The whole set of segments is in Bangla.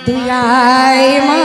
তুই মা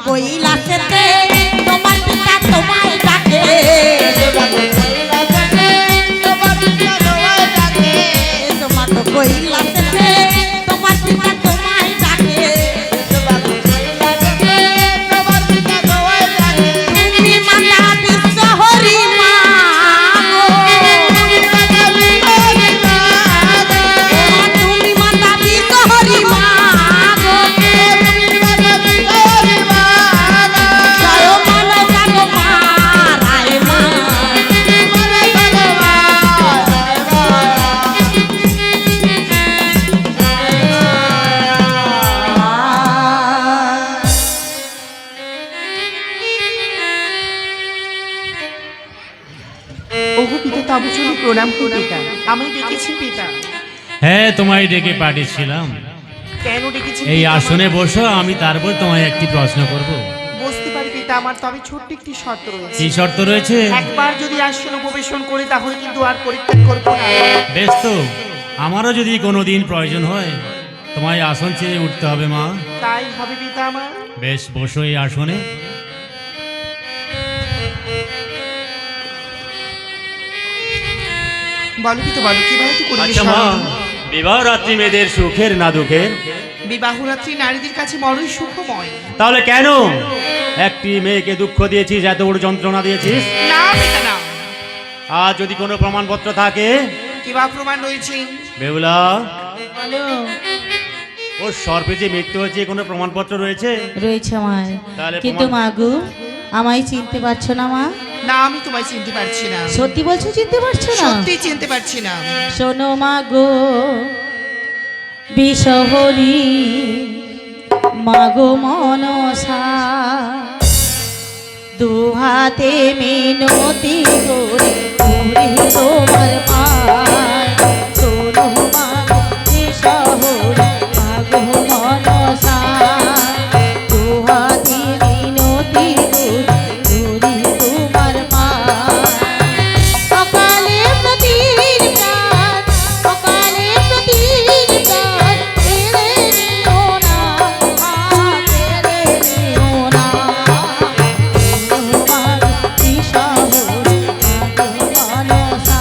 কৈলাসেতে তোমার পিতা তোমায় ডাকে তোমার কৈলাসেতে তোমার পিতা তোমায় ডাকে তুমি মাতা বিশ্বহরি মা তুমি মাতা বিশ্বহরি মা প্রণাম পিতা, আমি ডেকেছি পিতা। হ্যাঁ, তোমায় ডেকে পাঠিয়েছিলাম। কেন ডেকেছি? এই আসনে বসো, আমি তারপর তোমায় একটি প্রশ্ন করব। বসতে পারি পিতা, আমার তবে ছোট্ট একটি শর্ত রয়েছে। কি শর্ত রয়েছে? একবার যদি আসন উপবেশন করি তাহলে কিন্তু আর পরিত্যাগ করব না। বেশ, তো আমারও যদি কোনোদিন প্রয়োজন হয় তোমায় আসন ছেড়ে উঠতে হবে মা। তাই হবে পিতা আমার। বেশ, বসো এই আসনে। বলো পিতা, বলো কিভাবে তুই করবি? আচ্ছা মা, বিবাহ রাত্রি মেয়েদের সুখের না দুঃখের? বিবাহ রাত্রি নারীদের কাছে বড়ই সুখময়। তাহলে কেন একটি মেয়েকে দুঃখ দিয়েছিস, এত বড় যন্ত্রণা দিয়েছিস? না পিতা না। আর যদি কোনো প্রমাণপত্র থাকে? কিবা প্রমাণ রয়েছে? বেহুলা, বলো। ও সর্পে যে মৃত্যু হয়েছে কোনো প্রমাণপত্র রয়েছে? রয়েছে আমার, তাহলে কিন্তু মাগু আমায় চিনতে পারছো না মা? না, আমি তোমায় চিনতে পারছি না। সত্যি বলছো চিনতে পারছো না? সত্যি চিনতে পারছি না। শোনো মাগো বিশহরি মাগো মনসা, দুহাতে মিনতি করে করে তোমার পায়। শোনো মাগো বিশহরি মাগো মনসা, দুহাতে মিনতি করে তোমার পায়। সকালে প্রতিদিন প্রাণ, সকালে প্রতিদিন প্রাণ, কেড়ে নিও না, কেড়ে নিও না। তোমার বিশহরি মাগো মনসা,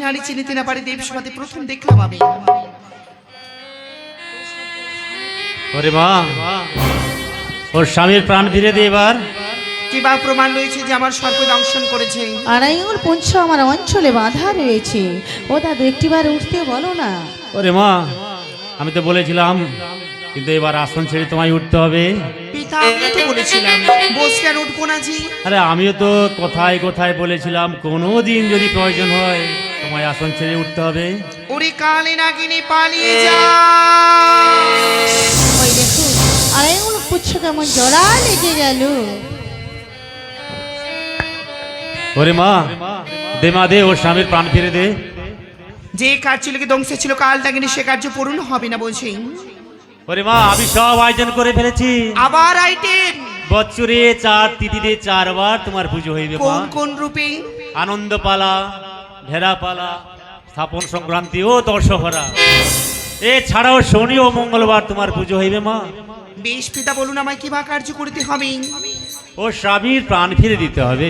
নারী চিনিতে না পারে দেবসভাতে প্রথম দেখলাম আমি। ওরে মা, ওর স্বামীর প্রাণ ফিরে দে এবার। কি বা প্রমাণ রয়েছে যে আমার সর্প দংশন করেছে? আড়াই আঙুল পুঞ্ছ আমার অঞ্চলে বাঁধা রয়েছে। ও দাদু একটিবার উঠতে বলো না। ওরে মা, আমি তো বলেছিলাম, কিন্তু এবার আসন ছেড়ে তোমায় উঠতে হবে। পিতা আমি তো বলেছিলাম বসলে আর উঠবো না জি। আরে আমিও তো কোথায় কোথায় বলেছিলাম কোনো দিন যদি প্রয়োজন হয় তোমায় আসন ছেড়ে উঠতে হবে। ওরে কালে নাগিনী পালিয়ে যা। ওই দেখো আড়াই আঙুল পুচ্ছ কেমন জড়া লেগে গেল। ওরে মা, দে মা দে, ওর স্বামীর প্রাণ ফিরে দে। যে কার্যলিকে ধ্বংস ছিল কাল নাগিনী সে কার্য পূর্ণ হবে না বলছি। ওরে মা, আমি সব আয়োজন করে ফেলেছি। আবার আইটেম বছরে 4 তিথিতে 4 বার তোমার পুজো হইবে মা। কোন কোন রূপে? আনন্দপালা, ভেড়াপালা, স্থাপন সংক্রান্তি ও দশহরা, এছাড়াও শনি ও মঙ্গলবার তোমার পুজো হইবে মা। বেশ পিতা বলুন আমায় কি বা কার্য করতে হবে? ও স্বামীর প্রাণ ফিরে দিতে হবে।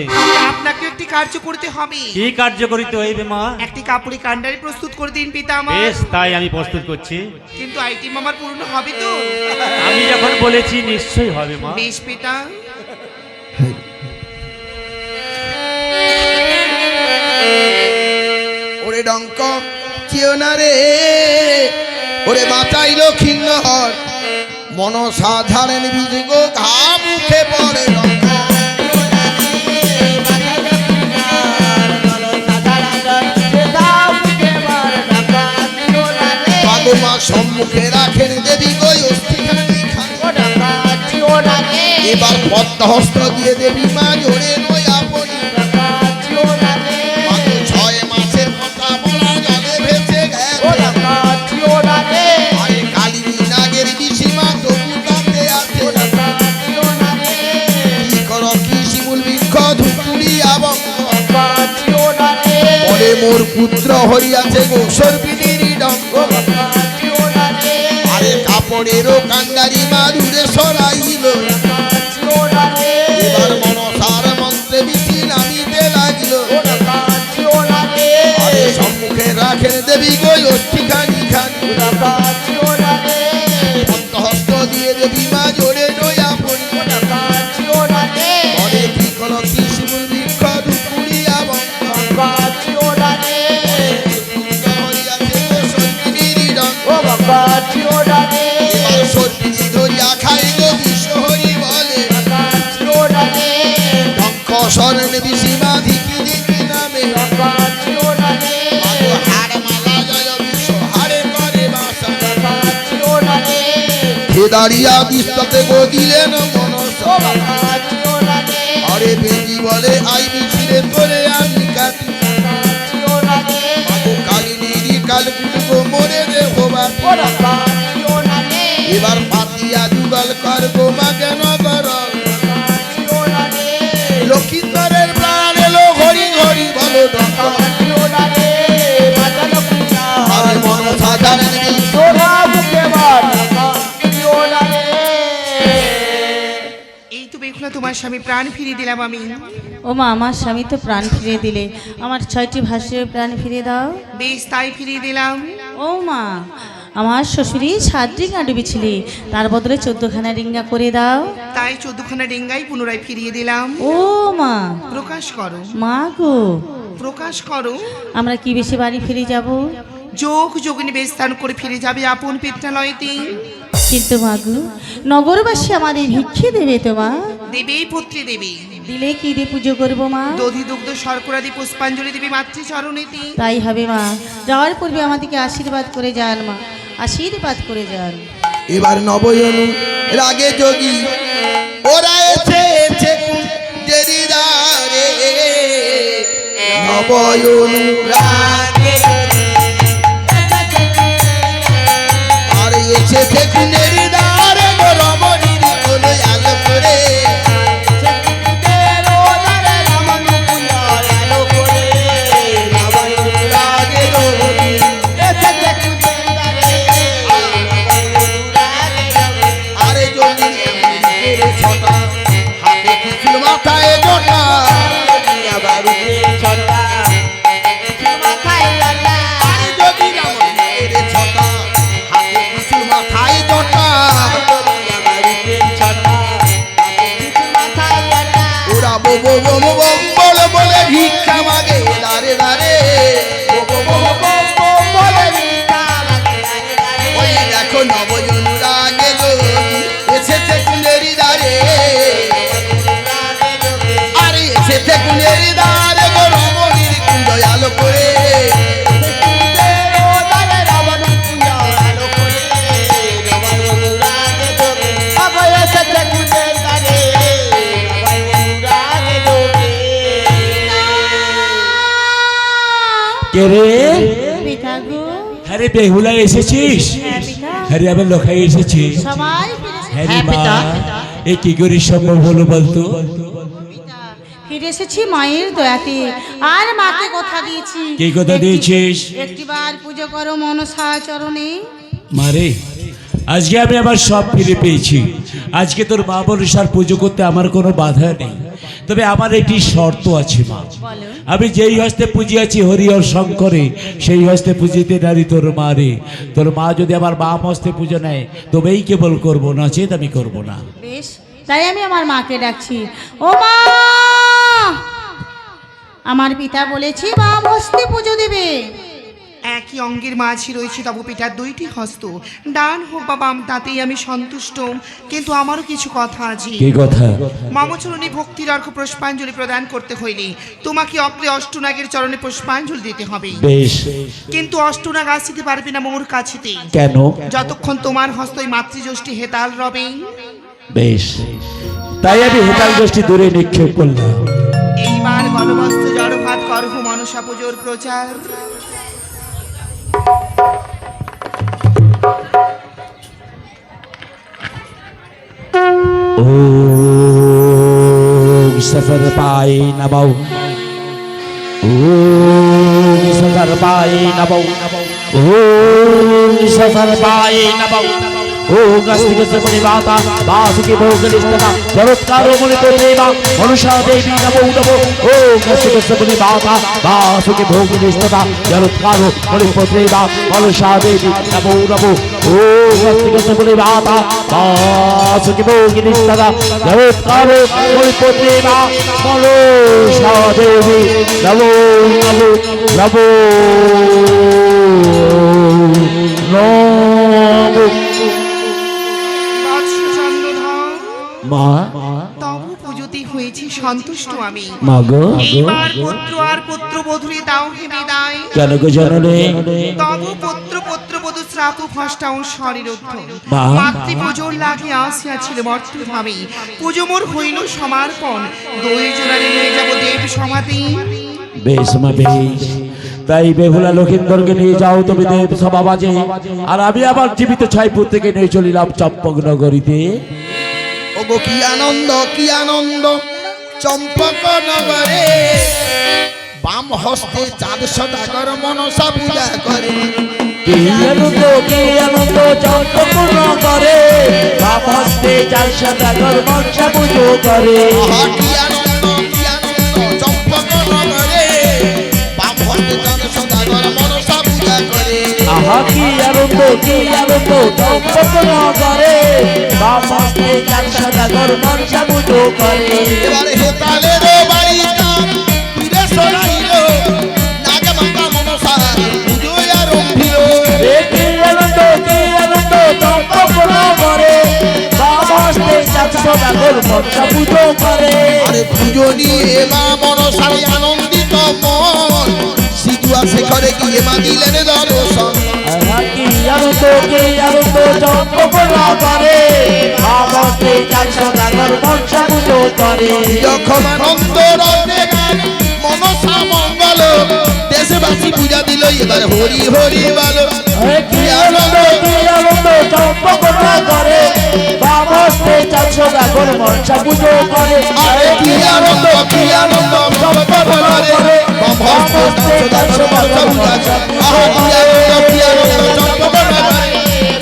আপনাকে একটি কার্য করতে হবে। কি কার্য করিতে হইবে মা? একটি কাপড়ি কান্ডারি প্রস্তুত করে দিন পিতা আমার। বেশ, তাই আমি প্রস্তুত করছি। কিন্তু আইটেম আমার পূর্ণ হবে তো? আমি যখন বলেছি নিশ্চয়ই হবে মা। বেশ পিতা। ওরে ডঙ্ক চিও না রে, ওরে বাঁচাইল খিন্ন হর মনসা ঝাড়েন বীজ গো ঘা মুখে পড়ে ডঙ্ক। মা সম্মুখে রাখেন দেবী গো অস্থিখানি খান। এবার পদ্মহস্ত দিয়ে দেবী মা জোরে নয় আপনি। মাত্র 6 মাসের কথা বলা জলে ভেসে গেছে। আরে কালিনী নাগের বিশিমা তবু তাতে আছে। কি করো কি শিমুল বৃক্ষ ধুতুরি আবঙ্গ। পরে মোর পুত্র হরিয়াছে গো সর্পিনীর ডঙ্গ। আরে কাপড়েরও কান্ডারি মা দূরে সরাইল। এবার মনসার মন্ত্রে বিধি নামিতে লাগিল। আরে সম্মুখে রাখেন দেবী গো অস্থিখানি খানি। পদ্মহস্ত দিয়ে দেবী মা জোরে নয়া পড়ি। পরে কি করো কি শিমুল বৃক্ষ ধুপুরিয়া বঙ্গ। হরিয়াছে গো সর্পিনীর ডঙ্গ। এবার সর্পিনী ধরিয়া খাই গো বিশ্ব হরি বলে। ডঙ্ক শরণ বিশিমা ধিকি ধিকি নামে। হার মালা জয় বিশ্ব হারে করে বাসা। খেদারিয়া বিস্ততে গো দিলেন মনসা। আরে বেদি বলে আই মিছিলে তোরে আমি কাটি। কালিনী কালকুট গো মরে রে হোবা। এবার পাতিয়া যুগল কর গো মা কেন কর। লক্ষ্মীন্দরের প্রাণ এলো হরি হরি বলো ডঙ্ক। আরে মনসা জানেন এই তো বেখুনা তোমার স্বামী প্রাণ ফিরিয়ে দিলাম আমি। ও মা আমার স্বামী তো প্রাণ ফিরিয়ে দিলে, আমার 6টি ভাষ্যের প্রাণ ফিরিয়ে দাও। বেশ তাই ফিরিয়ে দিলাম। ও মা আমার শ্বশুরই 7 রিঙ্গা ডুবেছিলে, তার বদলে 14খানা রিঙ্গা করে দাও। তাই 14খানা ডেঙ্গাই পুনরায় ফিরিয়ে দিলাম। ও মা প্রকাশ করো মা গো, প্রকাশ করো। আমরা কি বেশি বাড়ি ফিরে যাব? যোগ যোগিনী বেস্থান করে ফিরে যাবে আপন পিত্রালয়তে। কিন্তু মা গো, নগরবাসী আমাদের ভিক্ষে দেবে তো মা? দেবেই পুত্রী দেবী। দিলে কি দিয়ে পুজো করবো মা? দধি দুগ্ধ শর্করাদি পুষ্পাঞ্জলি দেবী মাতৃচরণীতে। তাই হবে মা, যাওয়ার পূর্বে আমাদেরকে আশীর্বাদ করে যান মা, আশীর্বাদ করে যান। এবার নবয়নু রাগে যোগী ওরা এসেছে কুঞ্জেরি দ্বারে। নবয়নু রাগে আর এসেছে কুঞ্জেরি দ্বারে গো রমণীর কোলো আলো করে। হাতে কিছু মাথায় জোটা। আরে বেহুলা এসেছিস? হ্যাঁ পিতা, আরে আমার লোকাই এসেছি। সবাই ফিরে হ্যাঁ রে হ্যাঁ, মা, পিতা। এ কি করে সম্ভব হলো বলতো? পিতা, ফিরে এসেছি মায়ের দয়াতে। আর মাকে কথা দিয়েছি। কি কথা দিয়েছিস? একটিবার পুজো করো মনসা চরণে। মারে, আজকে আমি আমার সব ফিরে পেয়েছি। আজকে তোর মা মনসার পুজো করতে আমার কোনো বাধা নেই, তবে আমার একটি শর্ত আছে মা। বলো। আমি যেই হস্তে পুজিয়াছি হরিহর শঙ্করে, সেই হস্তে পুজিতে নারী তোর মা রে। তোর মা যদি আমার বাম হস্তে পুজো নেয় তবেই কেবল করবো, নচেত আমি করবো না। বেশ, তাই আমি আমার মাকে ডাকছি। ও মা, আমার পিতা বলেছি বাম হস্তে পুজো দেবে। একই অঙ্গের মাঝে রয়েছে তবু পিতার দুইটি হস্ত, ডান হোক বা বাম তাতেই আমি সন্তুষ্ট। কিন্তু আমারও কিছু কথা আছে। কি কথা? মমচরণে ভক্তির অর্ঘ পুষ্পাঞ্জলি প্রদান করতে হইলে তোমাকে অগ্রে অষ্টনাগের চরণে পুষ্পাঞ্জলি দিতে হবে। বেশ, কিন্তু অষ্টনাগ আসতে পারবে না মোর কাছেতে, কেন? যতক্ষণ তোমার হস্তই মাতৃযষ্টি হেতাল রবে। বেশ, তাই আমি হেতাল গোষ্ঠী দূরে নিক্ষেপ করলাম। এইবার গণবস্ত্র জড়ভাত করহ মনসা পুজোর প্রচার। ওম সফর পাই নবৌ, ওম সফর পাই নবৌ, ওম সফর পাই নবৌ। ওম আস্তিক সপনি মাতা বাসুকি ভোগলিস্ততা জগৎকারো মনে প্রেমা মনুষা দেবী নমো নমো। ওম আস্তিক সপনি মাতা বাসুকি ভোগলিস্ততা জগৎকারো মনে প্রেমা মনুষা দেবী নমো নমো। ওম আস্তিক সপনি মাতা বাসুকি ভোগলিস্ততা জগৎকারো মনে প্রেমা মনুষা দেবী নমো নমো নমো নমো। বৎস চন্দ্রধর, মা, তবু পুজোতে হয়েছি সন্তুষ্ট আমি। মা গো, এইবার পুত্র আর পুত্রবধূরে দাও হে বিদায়। কেন গো জননী? তবু পুত্রবধূ শ্রাপ ফষ্টা ও শরীরোদ্ধ মা। মাতৃ পুজোর লাগে আসিয়াছিল বর্তভাবে। পুজো মোর হইল সমর্পণ, দুই জোড়ারে নিয়ে যাব দেব সমাধি। বেশ মা বেশ, তাই বেহুলা লক্ষিন্দরকে নিয়ে যাও তুমি দেব সভা বাজে, আর আমি আমার জীবিত ছাই পুত্রকে নিয়ে চলিলাম চম্পক নগরীতে। ওগো কি আনন্দ, কি আনন্দ চম্পক নগরে, বাম হস্তে চাঁদ সদাগর মনসা পূজা করে। কি আনন্দ চম্পক নগরে, বাম হস্তে চাঁদ সদাগর মনসা পুজো করে। আহা কি আনন্দ, কি আনন্দ চম্পক নগরে, বাম হস্তে চাঁদ সদাগর মনসা পূজা করে। আহা কি আনন্দ চম্পক নগরে, বাম হস্তে চাঁদ সদাগর মনসা পুজো করে। এবারে হেতালের বাড়িটা ফিরে সরাইল, নাগে মাতা মনসা পুজোয় আরম্ভিল। কি আনন্দ চম্পক নগরে, বাম হস্তে চাঁদ সদাগর মনসা পুজো করে। আরে পুজো নিয়ে মা মনসারে আনন্দিত মন, সিধুয়া শেখরে গিয়ে মা দিলেন দর্শন। আহা কি আনন্দ চম্পক নগরে, বাম হস্তে চাঁদ সদাগর মনসা পুজো করে। যখন আনন্দ রবে গান মনসা মঙ্গল, দেশবাসী পূজা দিল এবার হরি হরি বলো। কি আনন্দ চম্পক নগরে, বাম হস্তে চাঁদ সদাগর মনসা পুজো করে। আরে কি আনন্দ চম্পক নগরে, বাম হস্তে চাঁদ সদাগর মনসা পূজা করে। আহা কি আনন্দ চম্পক নগরে,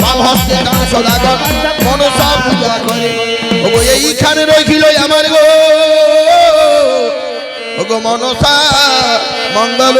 বাম হস্তে চাঁদ সদাগর মনসা পূজা করে। ওগো এইখানে রইল আমার গো, ওগো মনসা মঙ্গল